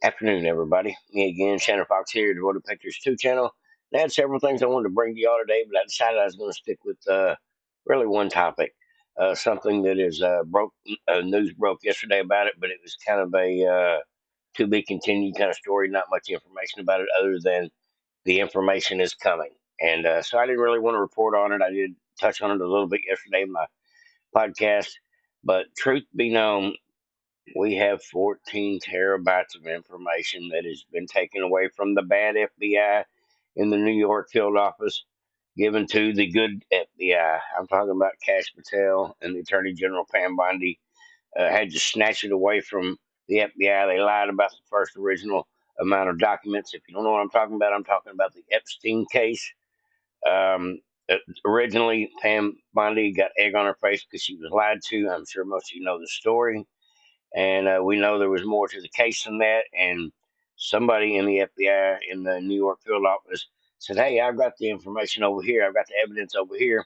Afternoon, everybody. Me again, Shannon Fox here, Devoted Pictures 2 channel. I had several things I wanted to bring to y'all today, but I decided I was going to stick with really one topic. Something that is news broke yesterday about it, but it was kind of a to be continued kind of story. Not much information about it other than the information is coming. And so I didn't really want to report on it. I did touch on it a little bit yesterday in my podcast. But truth be known, we have 14 terabytes of information that has been taken away from the bad FBI in the New York field office, given to the good FBI. I'm talking about Cash Patel and the Attorney General Pam Bondi had to snatch it away from the FBI. They lied about the first original amount of documents. If you don't know what I'm talking about the Epstein case. Um, Originally, Pam Bondi got egg on her face because she was lied to. I'm sure most of you know the story. And we know there was more to the case than that. And somebody in the FBI in the New York field office said, "Hey, I've got the information over here. I've got the evidence over here."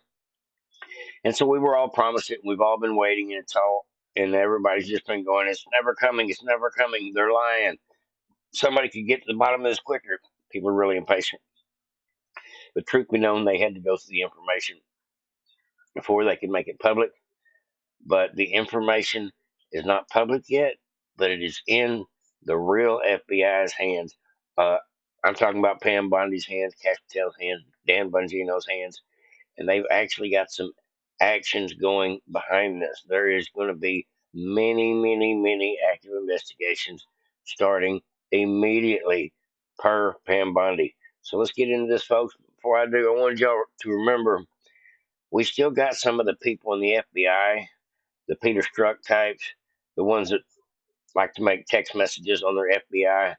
And so we were all promised it. We've all been waiting, and and everybody's just been going, "It's never coming. It's never coming. They're lying. Somebody could get to the bottom of this quicker." People are really impatient. But truth be known, they had to go through the information before they could make it public. But the information is not public yet, but it is in the real FBI's hands. Uh, I'm talking about Pam Bondi's hands, Cash Patel's hands, Dan Bongino's hands, and they've actually got some actions going behind this. There is going to be many, many, many active investigations starting immediately per Pam Bondi. So let's get into this, folks. Before I do, I wanted y'all to remember we still got some of the people in the FBI, the Peter Strzok types, the ones that like to make text messages on their FBI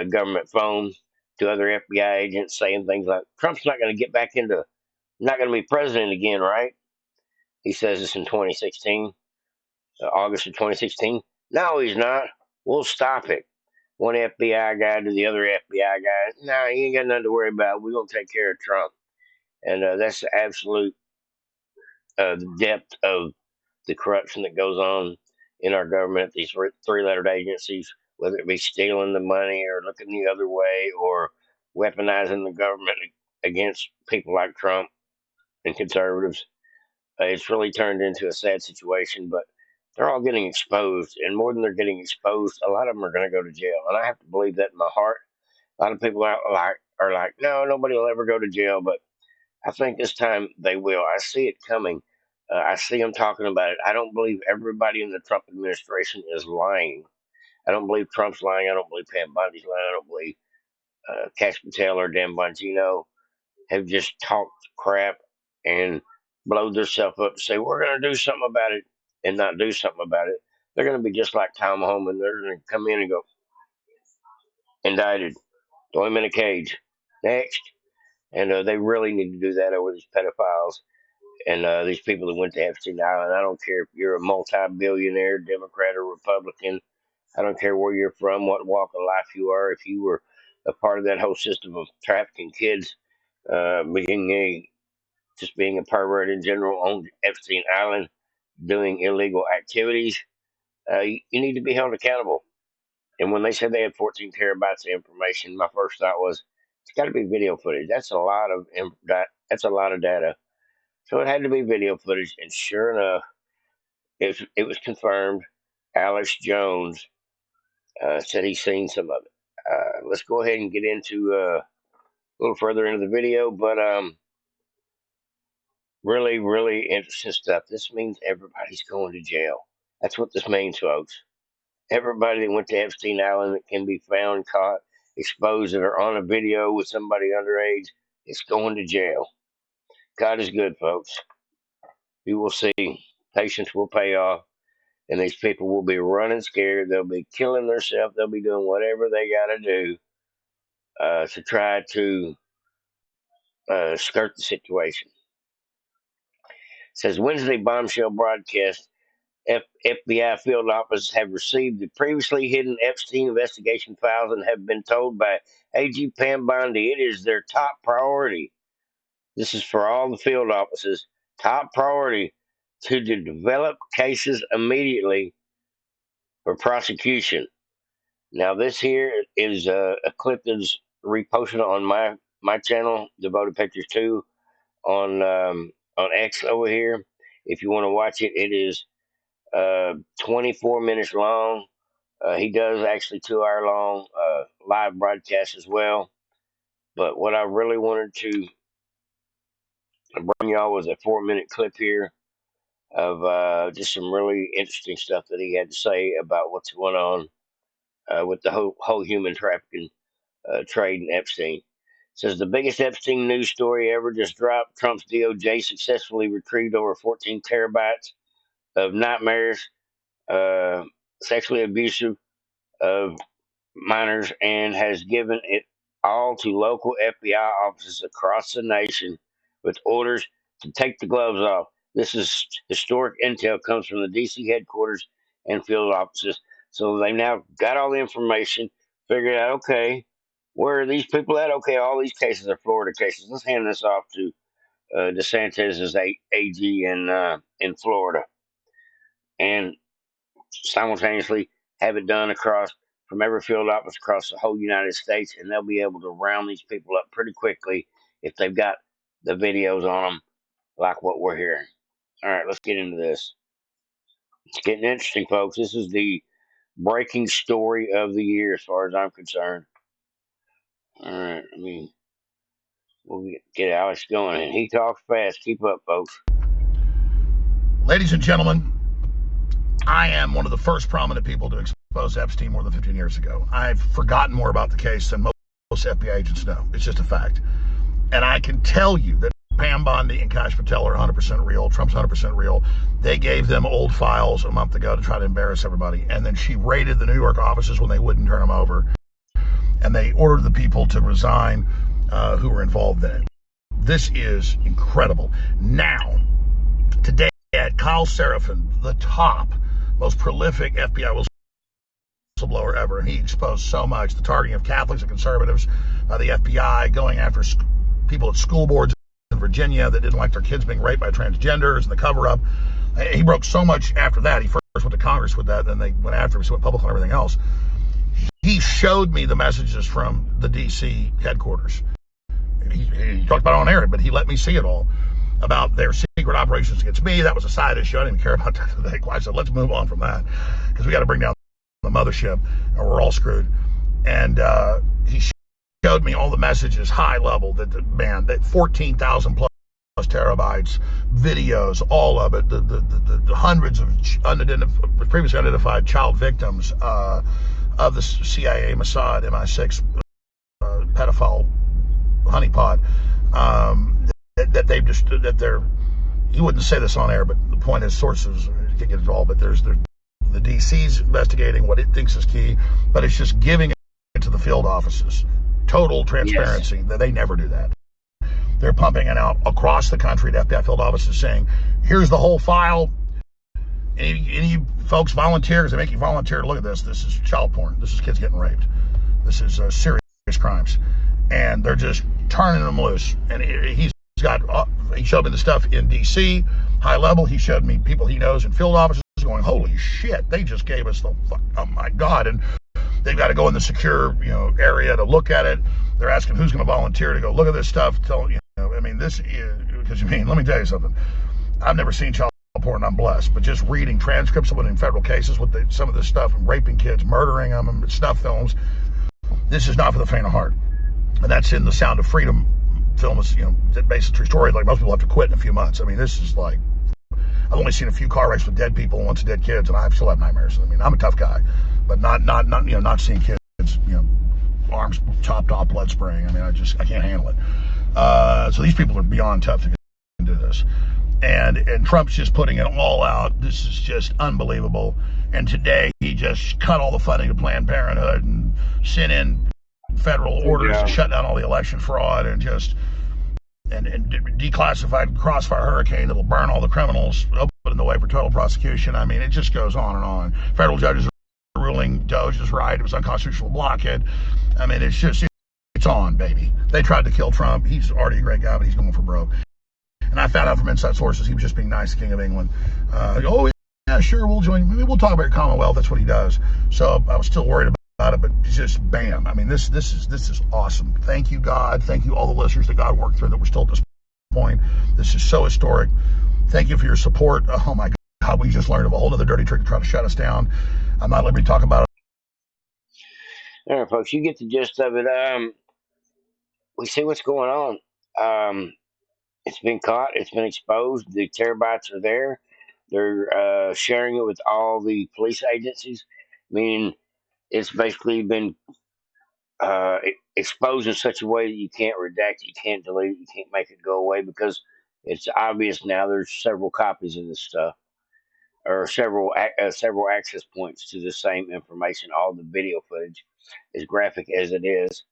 government phone to other FBI agents saying things like, "Trump's not going to get back into, not going to be president again, right?" He says this in 2016, August of 2016. No, he's not. We'll stop it. One FBI guy to the other FBI guy. No, you ain't got nothing to worry about. We're going to take care of Trump. And that's the absolute depth of the corruption that goes on in our government, these three-lettered agencies, whether it be stealing the money or looking the other way or weaponizing the government against people like Trump and conservatives. It's really turned into a sad situation, but they're all getting exposed. And more than they're getting exposed, a lot of them are going to go to jail. And I have to believe that in my heart. A lot of people are like, no, nobody will ever go to jail. But I think this time they will. I see it coming. I see them talking about it. I don't believe everybody in the Trump administration is lying. I don't believe Trump's lying. I don't believe Pam Bondi's lying. I don't believe Cash Patel or Dan Bongino have just talked crap and blowed themselves up to say, "We're going to do something about it," and not do something about it. They're going to be just like Tom Homan. They're going to come in and go, "Indicted. Throw him in a cage. Next." And they really need to do that over these pedophiles and these people that went to Epstein Island. I don't care if you're a multi-billionaire, Democrat or Republican. I don't care where you're from, what walk of life you are. If you were a part of that whole system of trafficking kids, being a pervert in general on Epstein Island, doing illegal activities, you need to be held accountable. And when they said they had 14 terabytes of information, my first thought was, it's got to be video footage. That's a lot of that's a lot of data. So it had to be video footage, and sure enough, it was confirmed. Alex Jones said he's seen some of it. Let's go ahead and get into a little further into the video, but really, really interesting stuff. This means everybody's going to jail. That's what this means, folks. Everybody that went to Epstein Island that can be found, caught, exposed, that are on a video with somebody underage is going to jail. God is good, folks. You will see. Patience will pay off. And these people will be running scared. They'll be killing themselves. They'll be doing whatever they got to do to try to skirt the situation. It says Wednesday bombshell broadcast. FBI field officers have received the previously hidden Epstein investigation files and have been told by AG Pam Bondi it is their top priority. This is for all the field officers. Top priority to develop cases immediately for prosecution. Now, this here is a clip that's reposted on my channel, Devoted Pictures 2, on X over here. If you want to watch it, it is 24 minutes long. He does actually 2 hour long live broadcast as well. But what I really wanted to bring y'all was a 4 minute clip here of just some really interesting stuff that he had to say about what's going on with the whole human trafficking trade in Epstein. It says the biggest Epstein news story ever just dropped. Trump's DOJ successfully retrieved over 14 terabytes of nightmares, sexually abusive of minors, and has given it all to local FBI offices across the nation with orders to take the gloves off. This is historic intel, comes from the DC headquarters and field offices. So they now got all the information, figured out, okay, where are these people at? Okay, all these cases are Florida cases. Let's hand this off to DeSantis' AG in Florida, and simultaneously have it done across from every field office across the whole United States, and they'll be able to round these people up pretty quickly if they've got the videos on them, like what we're hearing. All right, let's get into this. It's getting interesting, folks. This is the breaking story of the year, as far as I'm concerned. All right, we'll get Alex going, and he talks fast. Keep up, folks. Ladies and gentlemen, I am one of the first prominent people to expose Epstein more than 15 years ago. I've forgotten more about the case than most FBI agents know. It's just a fact. And I can tell you that Pam Bondi and Kash Patel are 100% real. Trump's 100% real. They gave them old files a month ago to try to embarrass everybody. And then she raided the New York offices when they wouldn't turn them over. And they ordered the people to resign who were involved in it. This is incredible. Now, today, Kyle Seraphin, the top, most prolific FBI whistleblower ever, and he exposed so much, the targeting of Catholics and conservatives by the FBI, going after people at school boards in Virginia that didn't like their kids being raped by transgenders, and the cover-up. He broke so much after that. He first went to Congress with that, then they went after him, so went public on everything else. He showed me the messages from the D.C. headquarters. He talked about it on air, but he let me see it all, about their secret operations against me. That was a side issue. I didn't even care about that today. I said, let's move on from that, because we got to bring down the mothership, or we're all screwed. And he showed me all the messages, high level, that 14,000 plus terabytes, videos, all of it, the hundreds of previously unidentified child victims of the CIA, Mossad, MI6 pedophile honeypot, that they've just, that they're, you wouldn't say this on air, but the point is, sources, you can't get it all, but there's the DC's investigating what it thinks is key, but it's just giving it to the field offices. Total transparency. Yes. They never do that. They're pumping it out across the country to FBI field offices, saying, here's the whole file. Any of you folks volunteer, because they make you volunteer to look at this. This is child porn. This is kids getting raped. This is serious crimes. And they're just turning them loose. And he showed me the stuff in D.C., high level. He showed me people he knows in field offices going, holy shit, they just gave us the fuck, oh my God. And they've got to go in the secure, area to look at it. They're asking who's going to volunteer to go look at this stuff. This is, because let me tell you something. I've never seen child porn, I'm blessed, but just reading transcripts of winning federal cases with some of this stuff, and raping kids, murdering them, and snuff films, this is not for the faint of heart. And that's in the Sound of Freedom film, is, based on true story. Like, most people have to quit in a few months. This is like, I've only seen a few car wrecks with dead people and once dead kids, and I still have nightmares. I'm a tough guy, but not seeing kids, arms chopped off, blood spraying. I can't handle it. So these people are beyond tough to do this. And Trump's just putting it all out. This is just unbelievable. And today he just cut all the funding to Planned Parenthood and sent in federal orders to shut down all the election fraud, and declassified Crossfire Hurricane that'll burn all the criminals, opening the way for total prosecution. It just goes on and on. Federal judges are ruling Doge is right. It was unconstitutional blockade. It's on, baby. They tried to kill Trump. He's already a great guy, but he's going for broke. And I found out from inside sources he was just being nice to King of England. Oh, yeah, sure, we'll join. Maybe we'll talk about your Commonwealth. That's what he does. So I was still worried it, but just bam. I mean, this is awesome. Thank you, God. Thank you, all the listeners that God worked through that we're still at this point. This is so historic. Thank you for your support. Oh my God, we just learned of a whole other dirty trick to try to shut us down. I'm not letting me talk about it. All right, folks, you get the gist of it. We see what's going on. It's been caught. It's been exposed. The terabytes are there. They're sharing it with all the police agencies. Meaning, it's basically been exposed in such a way that you can't redact it, you can't delete it, you can't make it go away because it's obvious now. There's several copies of this stuff, or several access points to the same information. All the video footage, as graphic as it is.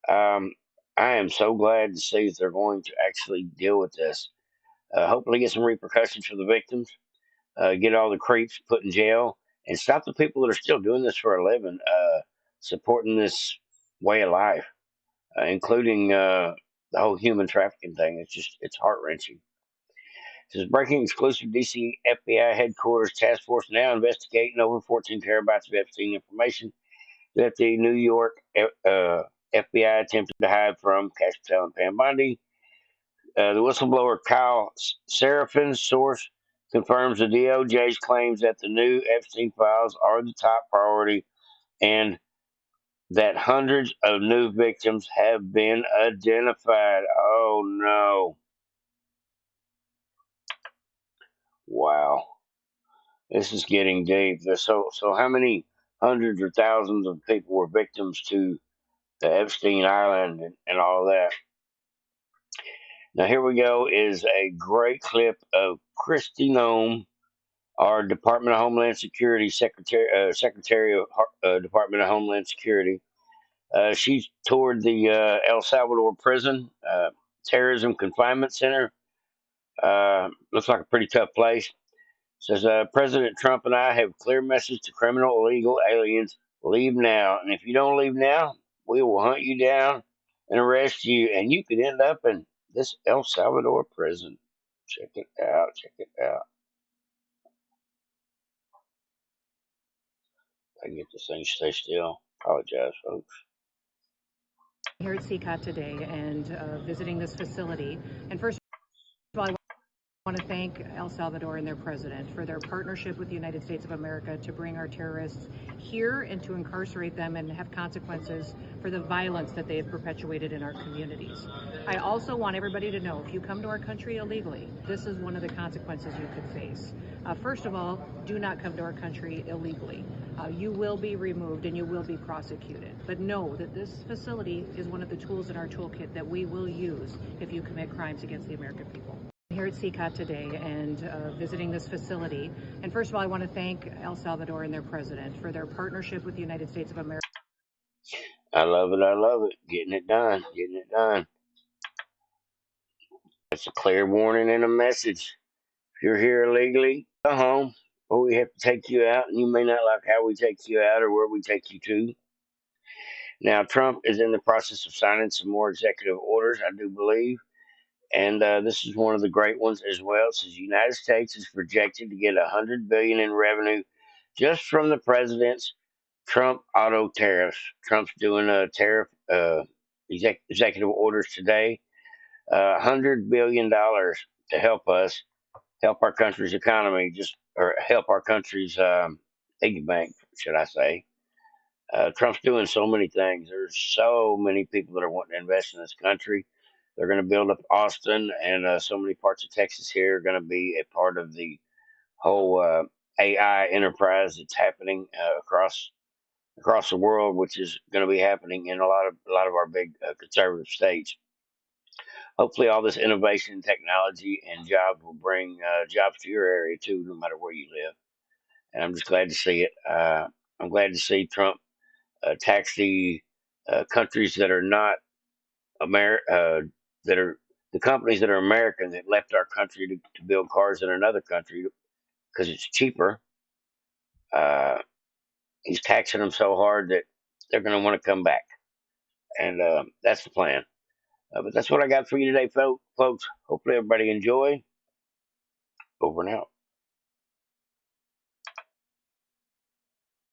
Um, I am so glad to see that they're going to actually deal with this. Hopefully, get some repercussions for the victims. Get all the creeps put in jail, and stop the people that are still doing this for a living, supporting this way of life, including the whole human trafficking thing. It's heart wrenching. It says breaking exclusive DC FBI headquarters task force now investigating over 14 terabytes of Epstein information that the New York FBI attempted to hide from Cash Patel and Pam Bondi. The whistleblower Kyle Serafin's source confirms the DOJ's claims that the new Epstein files are the top priority and that hundreds of new victims have been identified. Oh no. Wow. This is getting deep. So how many hundreds or thousands of people were victims to the Epstein Island and all that? Now here we go is a great clip of Kristi Noem, our Department of Homeland Security Secretary of Department of Homeland Security. She toured the El Salvador prison, terrorism confinement center. Looks like a pretty tough place. Says President Trump and I have a clear message to criminal illegal aliens: leave now, and if you don't leave now, we will hunt you down and arrest you, and you could end up in this El Salvador prison. Check it out. Check it out. I can get this thing to stay still. Apologize, folks. Here at CCOT today and visiting this facility. And first of all, I want to thank El Salvador and their president for their partnership with the United States of America to bring our terrorists here and to incarcerate them and have consequences for the violence that they have perpetuated in our communities. I also want everybody to know, if you come to our country illegally, this is one of the consequences you could face. First of all, do not come to our country illegally. You will be removed and you will be prosecuted. But know that this facility is one of the tools in our toolkit that we will use if you commit crimes against the American people. Here at CCOT today and visiting this facility. And first of all, I want to thank El Salvador and their president for their partnership with the United States of America. I love it. I love it. Getting it done. Getting it done. It's a clear warning and a message. If you're here illegally, go home, or we have to take you out, and you may not like how we take you out or where we take you to. Now, Trump is in the process of signing some more executive orders, I do believe. And this is one of the great ones as well. It says the United States is projected to get $100 billion in revenue just from the president's Trump auto tariffs. Trump's doing a tariff executive orders today, $100 billion to help us, help our country's economy, or help our country's piggy bank, should I say. Trump's doing so many things. There's so many people that are wanting to invest in this country. They're going to build up Austin, and so many parts of Texas here are going to be a part of the whole AI enterprise that's happening across the world, which is going to be happening in a lot of our big conservative states. Hopefully, all this innovation and technology and jobs will bring jobs to your area too, no matter where you live. And I'm just glad to see it. I'm glad to see Trump tax the countries that are not that are the companies that are American that left our country to build cars in another country because it's cheaper. Uh, he's taxing them so hard that they're going to want to come back, and that's the plan. But that's what I got for you today, folks. Hopefully, everybody enjoy. Over and out.